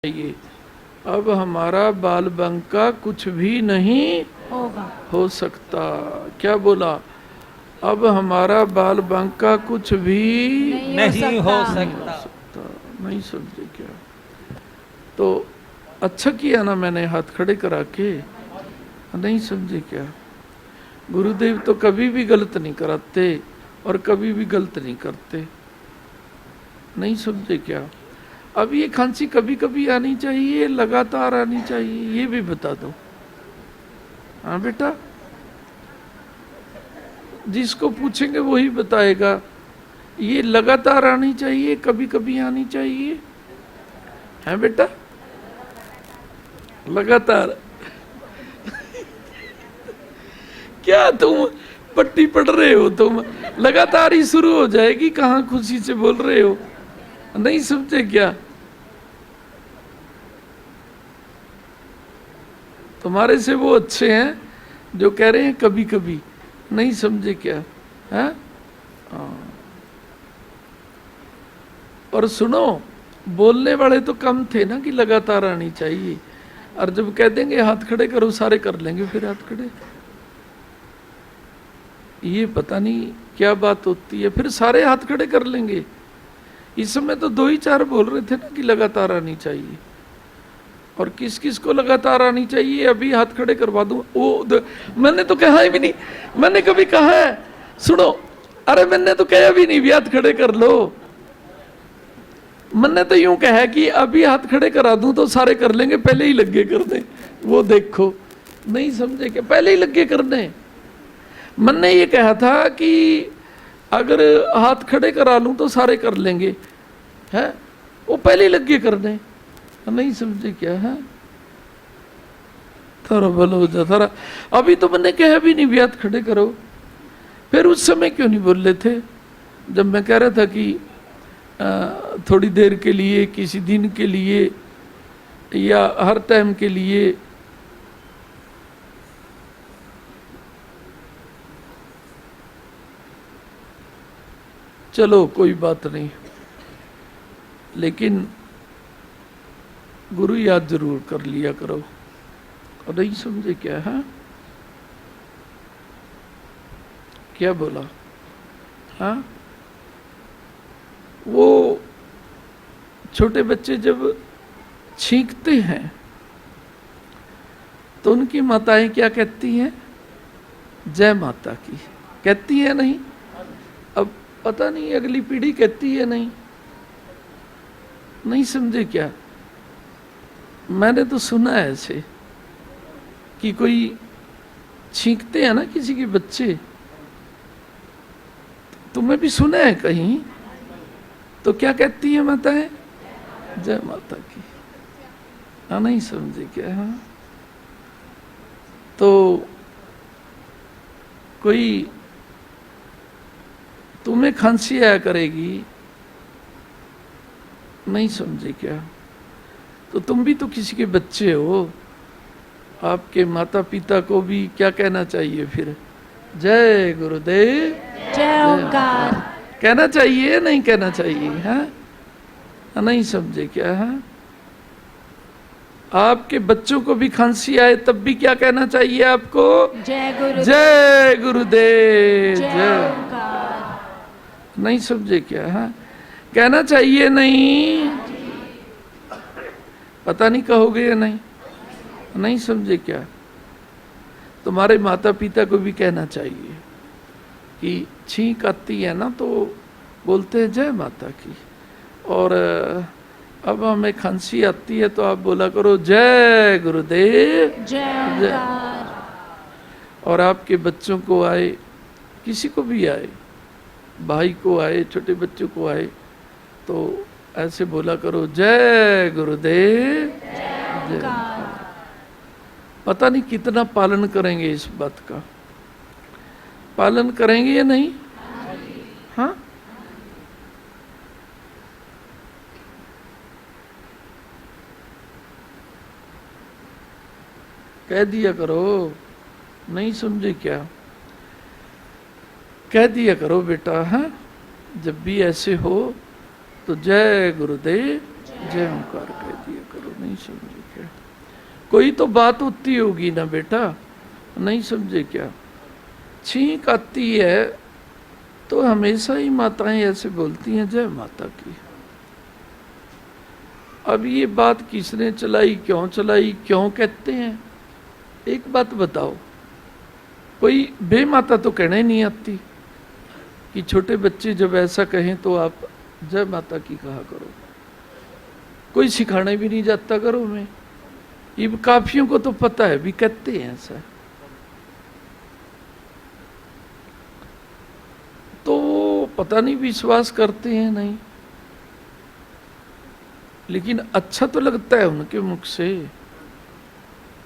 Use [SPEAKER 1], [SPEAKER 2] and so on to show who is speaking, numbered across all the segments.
[SPEAKER 1] ये अब हमारा बाल बंका कुछ भी नहीं
[SPEAKER 2] होगा।
[SPEAKER 1] हो सकता। क्या बोला? अब हमारा बाल बंका कुछ भी
[SPEAKER 2] नहीं हो
[SPEAKER 1] नहीं हो सकता। नहीं समझे क्या? तो अच्छा किया ना मैंने हाथ खड़े करा के। नहीं समझे क्या? गुरुदेव तो कभी भी गलत नहीं कराते और कभी भी गलत नहीं करते। नहीं समझे क्या? अब ये खांसी कभी कभी आनी चाहिए, लगातार आनी चाहिए, ये भी बता दो। हाँ बेटा, जिसको पूछेंगे वही बताएगा। ये लगातार आनी चाहिए, कभी कभी आनी चाहिए, है बेटा? लगातार। क्या तुम पट्टी पढ़ रहे हो? तुम लगातार ही शुरू हो जाएगी, कहाँ खुशी से बोल रहे हो? नहीं समझे क्या? तुम्हारे से वो अच्छे हैं जो कह रहे हैं कभी कभी। नहीं समझे क्या? है? और सुनो, बोलने वाले तो कम थे ना कि लगातार आनी चाहिए, और जब कह देंगे हाथ खड़े करो सारे कर लेंगे फिर हाथ खड़े। ये पता नहीं क्या बात होती है, फिर सारे हाथ खड़े कर लेंगे। इस समय तो 2 ही 4 बोल रहे थे ना कि लगातार आनी चाहिए, और किस किस को लगातार आनी चाहिए अभी हाथ खड़े करवा दूं। मैंने तो कहा ही भी नहीं, मैंने कभी कहा है? सुनो, अरे मैंने तो कहा भी नहीं भी हाथ खड़े कर लो। मैंने तो यूं कहा कि अभी हाथ खड़े करा दूं तो सारे कर लेंगे, पहले ही लगे करने। वो देखो, नहीं समझे क्या? पहले ही लगे करने। मैंने ये कहा था कि अगर हाथ खड़े करा लूं तो सारे कर लेंगे, है? वो पहले ही लगे करने। नहीं समझे क्या? है थारा भलो हो जा थारा। अभी तो मैंने कहा भी नहीं भी हाथ खड़े करो। फिर उस समय क्यों नहीं बोल रहे थे जब मैं कह रहा था कि थोड़ी देर के लिए, किसी दिन के लिए, या हर टाइम के लिए? चलो कोई बात नहीं, लेकिन गुरु याद जरूर कर लिया करो। और नहीं समझे क्या? है क्या बोला? हाँ, वो छोटे बच्चे जब छींकते हैं तो उनकी माताएं क्या कहती हैं? जय माता की कहती है नहीं? अब पता नहीं अगली पीढ़ी कहती है नहीं। नहीं समझे क्या? मैंने तो सुना है ऐसे कि कोई छींकते हैं ना किसी के बच्चे, तुम्हें भी सुना है कहीं? तो क्या कहती है माताएं? जय माता की। हाँ, नहीं समझे क्या? हाँ, तो कोई तुम्हें खांसी आया करेगी, नहीं समझे क्या? तो तुम भी तो किसी के बच्चे हो, आपके माता पिता को भी क्या कहना चाहिए फिर? जय गुरुदेव,
[SPEAKER 2] जय ओंकार।
[SPEAKER 1] कहना चाहिए, नहीं कहना चाहिए? हाँ, नहीं समझे क्या? हाँ, आपके बच्चों को भी खांसी आए तब भी क्या कहना चाहिए आपको?
[SPEAKER 2] जय गुरुदेव,
[SPEAKER 1] जय गुरुदेव,
[SPEAKER 2] जय ओंकार।
[SPEAKER 1] नहीं समझे क्या? हाँ, कहना चाहिए नहीं? पता नहीं कहोगे या नहीं? नहीं समझे क्या? तुम्हारे माता पिता को भी कहना चाहिए कि छींक आती है ना तो बोलते हैं जय माता की, और अब हमें खांसी आती है तो आप बोला करो जय गुरुदेव,
[SPEAKER 2] जय ओंकार।
[SPEAKER 1] और आपके बच्चों को आए, किसी को भी आए, भाई को आए, छोटे बच्चों को आए, तो ऐसे बोला करो जय गुरुदेव, जय ओंकार। पता नहीं कितना पालन करेंगे इस बात का। पालन करेंगे या नहीं? हाँ, कह दिया करो। नहीं समझे क्या? कह दिया करो बेटा। हाँ, जब भी ऐसे हो तो जय गुरुदेव, जय ओंकार कह दिया करो। नहीं नहीं समझे क्या? कोई तो बात होती होगी ना बेटा, नहीं समझे क्या? छींक आती है तो हमेशा ही माताएं ऐसे बोलती हैं, जय माता की। अब ये बात किसने चलाई, क्यों कहते हैं? एक बात बताओ, कोई बेमाता तो कहने नहीं आती कि छोटे बच्चे जब ऐसा कहें तो आप जय माता की कहा करो। कोई सिखाने भी नहीं जाता घरों में। ये काफियों को तो पता है, भी कहते हैं ऐसा। तो पता नहीं विश्वास करते हैं नहीं, लेकिन अच्छा तो लगता है उनके मुख से।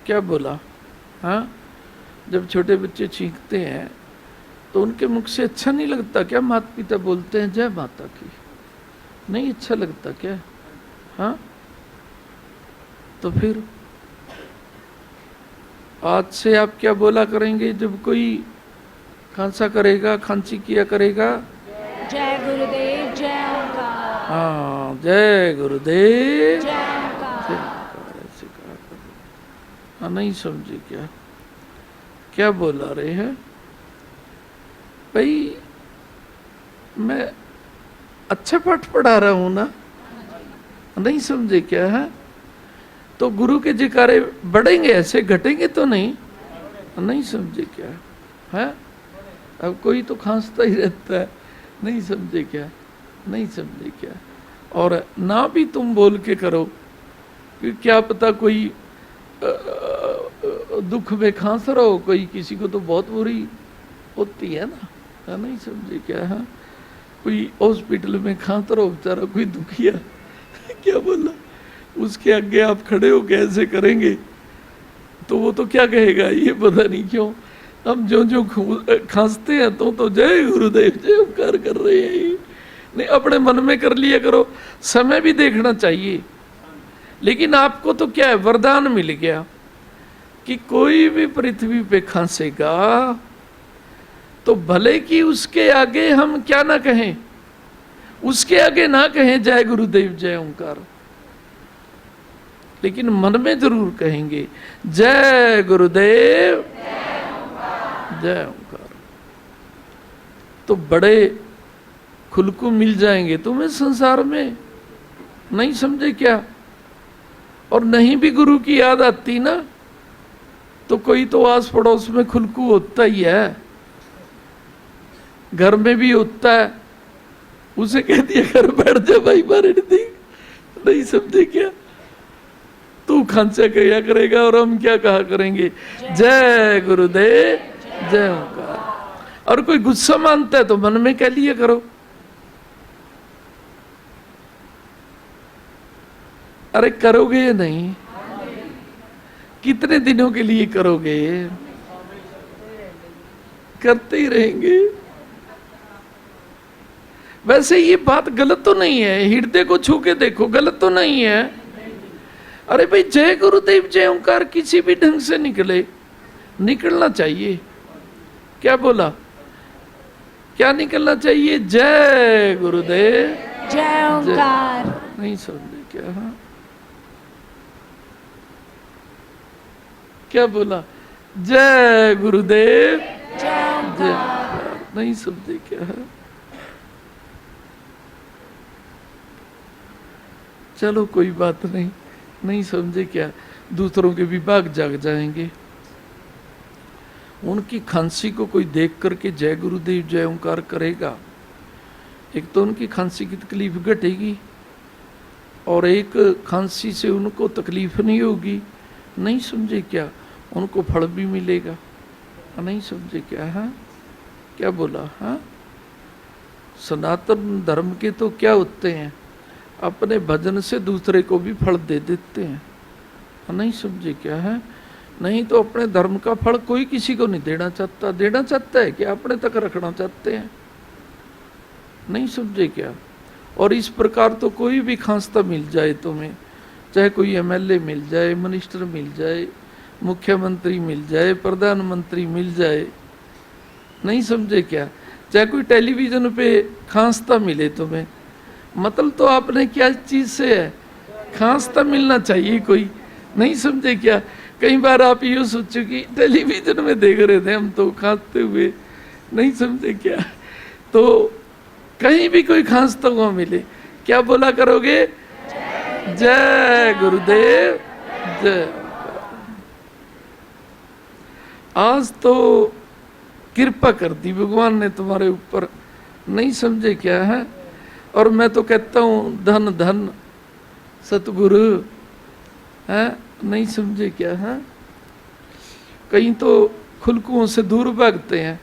[SPEAKER 1] क्या बोला? हाँ, जब छोटे बच्चे चीखते हैं तो उनके मुख से अच्छा नहीं लगता क्या? माता पिता बोलते हैं जय माता की, नहीं अच्छा लगता क्या? हाँ, तो फिर आज से आप क्या बोला करेंगे जब कोई खांसा करेगा, खांसी किया करेगा?
[SPEAKER 2] जय गुरुदेव, जय ओंकार।
[SPEAKER 1] हाँ, जय गुरुदेव,
[SPEAKER 2] जय ओंकार।
[SPEAKER 1] ऐसे कहा करो। हाँ, नहीं समझे क्या? क्या बोला रहे हैं भाई? मैं अच्छा पाठ पढ़ा रहा हूं ना, नहीं समझे क्या है? तो गुरु के जयकारे बढ़ेंगे, ऐसे घटेंगे तो नहीं, नहीं समझे क्या है? अब कोई तो खांसता ही रहता है, नहीं समझे क्या? नहीं समझे क्या? और ना भी तुम बोल के करो, कि क्या पता कोई दुख में खांस रहा हो, कोई किसी को तो बहुत बुरी होती है ना, नहीं समझे क्या? है कोई हॉस्पिटल में खांस रहा हो बेचारा, कोई दुखिया क्या बोला, उसके आगे आप खड़े हो कैसे करेंगे तो वो तो क्या कहेगा, ये पता नहीं क्यों हम जो खांसते हैं तो जय गुरुदेव जय ओंकार कर रहे हैं। नहीं, अपने मन में कर लिया करो, समय भी देखना चाहिए। लेकिन आपको तो क्या है, वरदान मिल गया कि कोई भी पृथ्वी पे खांसेगा तो भले कि उसके आगे हम क्या ना कहें, उसके आगे ना कहें जय गुरुदेव जय ओंकार, लेकिन मन में जरूर कहेंगे जय गुरुदेव जय ओंकार। तो बड़े खुलकू मिल जाएंगे तुम्हें संसार में, नहीं समझे क्या? और नहीं भी गुरु की याद आती ना, तो कोई तो आस पड़ोस में खुलकू होता ही है, घर में भी होता है, उसे कह दिया घर बैठ जा भाई मारे नहीं समझे क्या? तू खांचा कहा करेगा और हम क्या कहा करेंगे, जय गुरुदेव जय ओंकार। और कोई गुस्सा मानता है तो मन में कह लिया करो, अरे करोगे या नहीं? कितने दिनों के लिए करोगे? करते ही रहेंगे। वैसे ये बात गलत तो नहीं है, हृदय को छू के देखो, गलत तो नहीं है। अरे भाई जय गुरुदेव जय ओंकार किसी भी ढंग से निकलना चाहिए। क्या बोला? क्या निकलना चाहिए? जय गुरुदेव
[SPEAKER 2] जय ओंकार।
[SPEAKER 1] नहीं समझे क्या? हाँ, क्या बोला? जय गुरुदेव
[SPEAKER 2] जय ओंकार।
[SPEAKER 1] नहीं समझे क्या? है चलो कोई बात नहीं, नहीं समझे क्या? दूसरों के भी भाग जाग जाएंगे। उनकी खांसी को कोई देख करके जय गुरुदेव जय ओंकार करेगा, एक तो उनकी खांसी की तकलीफ घटेगी और एक खांसी से उनको तकलीफ नहीं होगी, नहीं समझे क्या? उनको फल भी मिलेगा, नहीं समझे क्या? है क्या बोला? हाँ, सनातन धर्म के तो क्या होते हैं, अपने भजन से दूसरे को भी फल दे देते हैं, नहीं समझे क्या? है नहीं तो अपने धर्म का फल कोई किसी को नहीं देना चाहता, देना चाहता है क्या? अपने तक रखना चाहते हैं, नहीं समझे क्या? और इस प्रकार तो कोई भी खांसता मिल जाए तुम्हें, चाहे कोई एमएलए मिल जाए, मिनिस्टर मिल जाए, मुख्यमंत्री मिल जाए, प्रधानमंत्री मिल जाए, नहीं समझे क्या? चाहे कोई टेलीविजन पे खांसता मिले तुम्हें, मतलब तो आपने क्या चीज से है, खांसता मिलना चाहिए कोई, नहीं समझे क्या? कई बार आप यूँ सोचो कि टेलीविजन में देख रहे थे हम तो खांसते हुए, नहीं समझे क्या? तो कहीं भी कोई खांसता हुआ मिले, क्या बोला करोगे? जय गुरुदेव जय। आज तो कृपा कर दी भगवान ने तुम्हारे ऊपर, नहीं समझे क्या है? और मैं तो कहता हूँ धन धन सतगुरु है, नहीं समझे क्या है? कहीं तो खुलकुओं से दूर भागते हैं।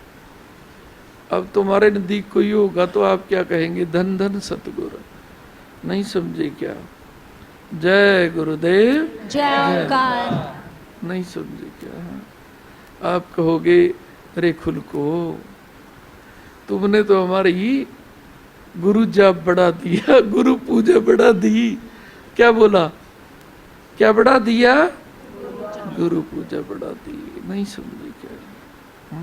[SPEAKER 1] अब तुम्हारे नजदीक कोई होगा तो आप क्या कहेंगे? धन धन सतगुरु, नहीं समझे क्या? जय गुरुदेव
[SPEAKER 2] जय ओंकार।
[SPEAKER 1] नहीं समझे क्या है? आप कहोगे अरे खुलको, तुमने तो हमारी गुरु जाप बढ़ा दिया, गुरु पूजा बढ़ा दी। क्या बोला? क्या बढ़ा दिया? गुरु पूजा बढ़ा दी, नहीं समझे क्या?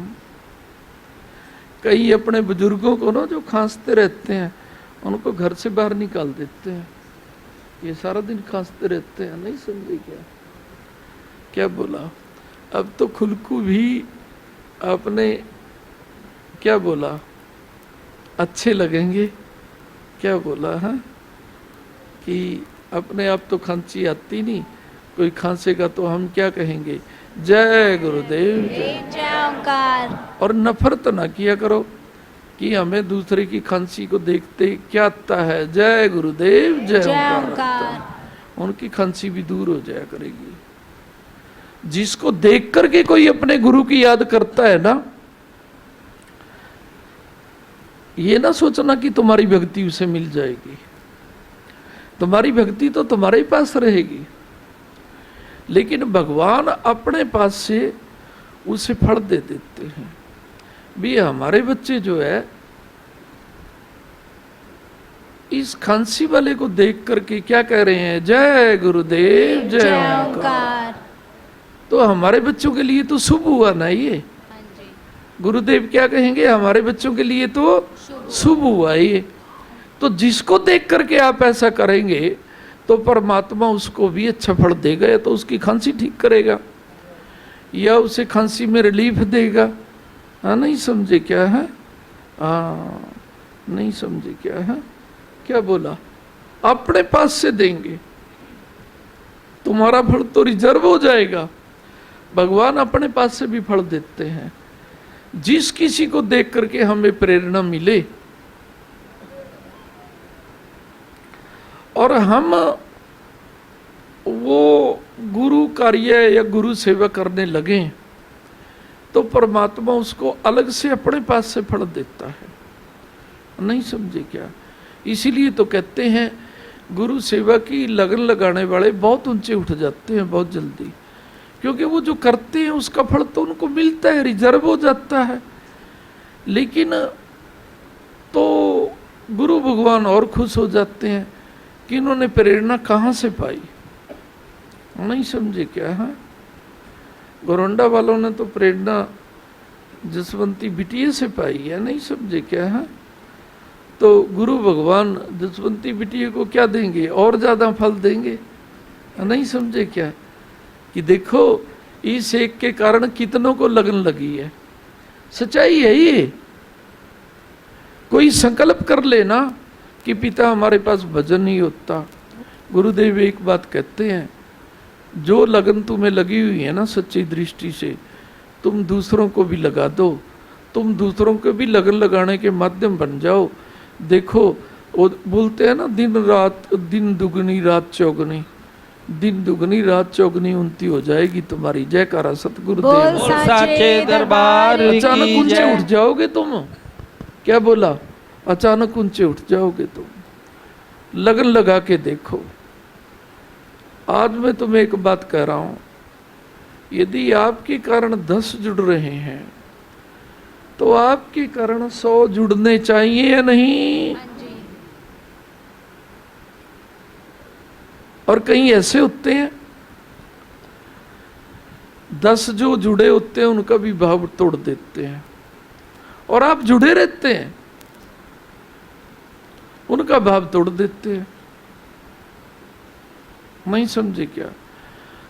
[SPEAKER 1] कई अपने बुजुर्गों को ना जो खांसते रहते हैं उनको घर से बाहर निकाल देते हैं, ये सारा दिन खांसते रहते हैं, नहीं समझे क्या? क्या बोला? अब तो खुलकू भी आपने क्या बोला? अच्छे लगेंगे। क्या बोला है कि अपने आप तो खांसी आती नहीं, कोई खांसेगा तो हम क्या कहेंगे? जय गुरुदेव जय।
[SPEAKER 2] जय ओंकार।
[SPEAKER 1] और नफरत ना किया करो कि हमें दूसरे की खांसी को देखते क्या आता है। जय गुरुदेव जय ओंकार। उनकी खांसी भी दूर हो जाया करेगी। जिसको देख करके कोई अपने गुरु की याद करता है ना, ये ना सोचना कि तुम्हारी भक्ति उसे मिल जाएगी। तुम्हारी भक्ति तो तुम्हारे ही पास रहेगी, लेकिन भगवान अपने पास से उसे फल दे देते हैं। भी हमारे बच्चे जो है इस खांसी वाले को देख करके क्या कह रहे हैं? जय गुरुदेव जय ओंकार। तो हमारे बच्चों के लिए तो शुभ हुआ ना ये। गुरुदेव क्या कहेंगे? हमारे बच्चों के लिए तो शुभ हुआ ये। तो जिसको देख करके आप ऐसा करेंगे तो परमात्मा उसको भी अच्छा फल देगा, या तो उसकी खांसी ठीक करेगा या उसे खांसी में रिलीफ देगा। हाँ, नहीं समझे क्या है? हाँ, नहीं समझे क्या है? क्या बोला? अपने पास से देंगे, तुम्हारा फल तो रिजर्व हो जाएगा। भगवान अपने पास से भी फल देते हैं। जिस किसी को देख करके हमें प्रेरणा मिले और हम वो गुरु कार्य या गुरु सेवा करने लगे तो परमात्मा उसको अलग से अपने पास से फल देता है। नहीं समझे क्या? इसीलिए तो कहते हैं गुरु सेवा की लगन लगाने वाले बहुत ऊंचे उठ जाते हैं बहुत जल्दी, क्योंकि वो जो करते हैं उसका फल तो उनको मिलता है, रिजर्व हो जाता है। लेकिन तो गुरु भगवान और खुश हो जाते हैं कि इन्होंने प्रेरणा कहाँ से पाई। नहीं समझे क्या है? गोरंडा वालों ने तो प्रेरणा जसवंती बिटिया से पाई है। नहीं समझे क्या है? तो गुरु भगवान जसवंती बिटिया को क्या देंगे? और ज्यादा फल देंगे। नहीं समझे क्या? कि देखो इस एक के कारण कितनों को लगन लगी है। सच्चाई है ये। कोई संकल्प कर लेना कि पिता हमारे पास भजन नहीं होता। गुरुदेव एक बात कहते हैं, जो लगन तुम्हें लगी हुई है ना सच्ची दृष्टि से, तुम दूसरों को भी लगा दो। तुम दूसरों को भी लगन लगाने के माध्यम बन जाओ। देखो वो बोलते हैं ना, दिन दुगनी रात चौगनी, दिन दुगनी रात चौगनी उनती हो जाएगी तुम्हारी। जयकारा सतगुरुदेव
[SPEAKER 2] साचे दरबार की
[SPEAKER 1] अचानक ऊंचे उठ जाओगे तुम। क्या बोला? अचानक ऊंचे उठ जाओगे तुम। लगन लगा के देखो। आज मैं तुम्हें एक बात कह रहा हूं, यदि आपके कारण 10 जुड़ रहे हैं तो आपके कारण 100 जुड़ने चाहिए या नहीं? और कहीं ऐसे होते हैं 10 जो जुड़े होते हैं उनका भी भाव तोड़ देते हैं, और आप जुड़े रहते हैं उनका भाव तोड़ देते हैं। नहीं समझे क्या?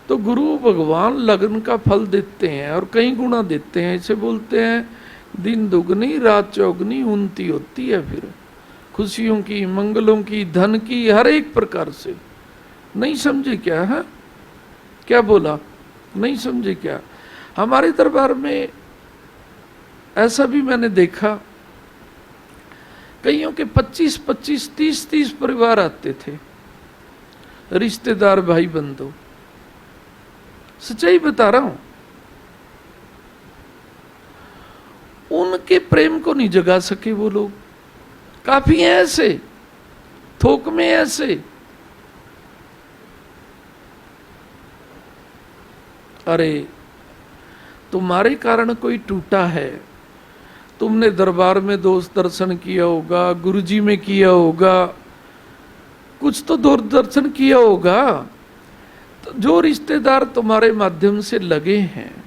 [SPEAKER 1] तो गुरु भगवान लगन का फल देते हैं और कई गुना देते हैं। इसे बोलते हैं दिन दुगनी रात चौगनी उन्नति होती है। फिर खुशियों की, मंगलों की, धन की, हर एक प्रकार से। नहीं समझे क्या? है क्या बोला? नहीं समझे क्या? हमारे दरबार में ऐसा भी मैंने देखा, कईयों के 25-25, 30-30 परिवार आते थे, रिश्तेदार, भाई बंधु। सच्चाई बता रहा हूं, उनके प्रेम को नहीं जगा सके वो लोग। काफी हैं ऐसे, थोक में ऐसे। अरे तुम्हारे कारण कोई टूटा है, तुमने दरबार में दोस्त दर्शन किया होगा, गुरुजी में किया होगा, कुछ तो दूरदर्शन किया होगा। तो जो रिश्तेदार तुम्हारे माध्यम से लगे हैं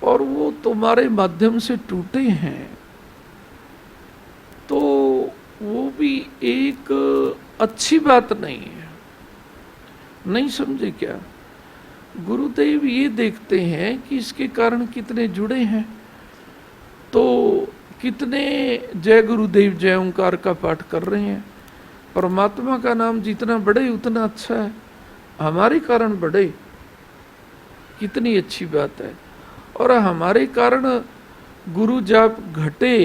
[SPEAKER 1] और वो तुम्हारे माध्यम से टूटे हैं, तो वो भी एक अच्छी बात नहीं है। नहीं समझे क्या? गुरुदेव ये देखते हैं कि इसके कारण कितने जुड़े हैं, तो कितने जय गुरुदेव जय ओंकार का पाठ कर रहे हैं। परमात्मा का नाम जितना बढ़े उतना अच्छा है, हमारे कारण बढ़े कितनी अच्छी बात है। और हमारे कारण गुरु जाप घटे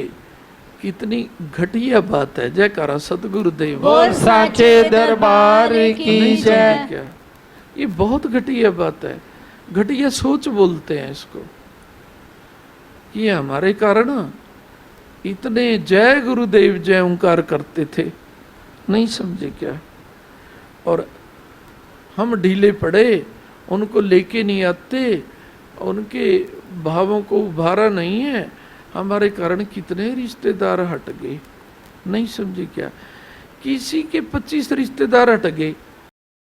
[SPEAKER 1] कितनी घटिया बात है। जयकारा सतगुरुदेव
[SPEAKER 2] बोल साचे दरबार की जय।
[SPEAKER 1] क्या ये बहुत घटिया बात है, घटिया सोच बोलते हैं इसको। ये हमारे कारण इतने जय गुरुदेव जय ओंकार करते थे, नहीं समझे क्या? और हम ढीले पड़े, उनको लेके नहीं आते, उनके भावों को उभारा नहीं है, हमारे कारण कितने रिश्तेदार हट गए। नहीं समझे क्या? किसी के 25 रिश्तेदार हट गए,